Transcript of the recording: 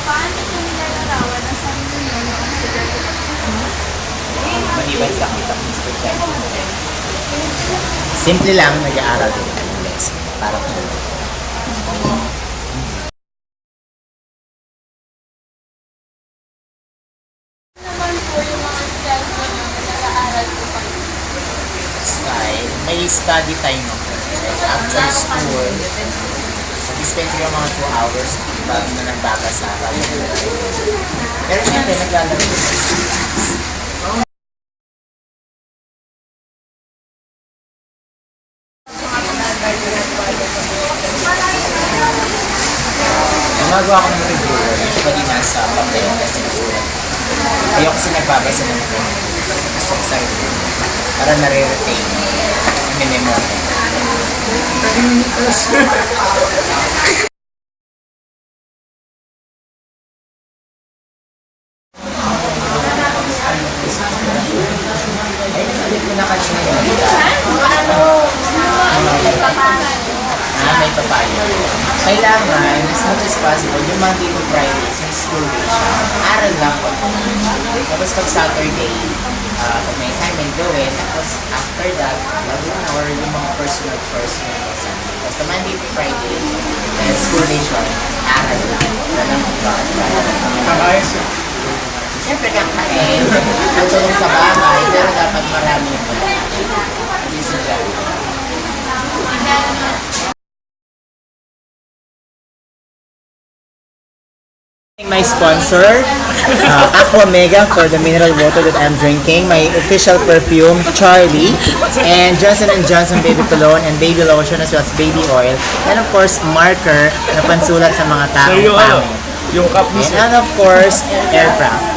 Paano ito nilalarawan na sarili nyo na consider ko? Maliban sa kita Mr. Chen. Simple lang, nag-aaral din ng lesson. Para po. Naman po yung mga cellphone nyo na nag-aaral ko pa. Style, may study time ako. After school, mag-spend ko yung mga 2 hours bago na nagbabasa. Pero syempre, naglalaro ko sa students. Gumagawa ko ng review, usually nasa papel kasi nasulat. Ayoko kasi nagbabasa ng pen. Gusto ko sa review. Para nare-retain. May memory. Ay, nasabi ko na kanina yun. May papayo. Kailangan, as much as possible, yung Monday to Friday, since school day siya, aral lang po. Tapos pag Saturday, pag may assignment gawin, tapos after that, laro na or yung mga personal lesson. Tapos the Monday to Friday, dahil school day siya, aral lang. Wala lang kung bakit. Siyempre kakain, tutulong sa bahay, pero dapat marami yung pagkain. Kasi sila. My sponsor, Aqua Mega for the mineral water that I'm drinking. My official perfume, Charlie, and Johnson & Johnson baby cologne and baby lotion as well as baby oil. And of course, marker na pansulat sa mga taong pangit. Yung cup mo And of course, aircraft.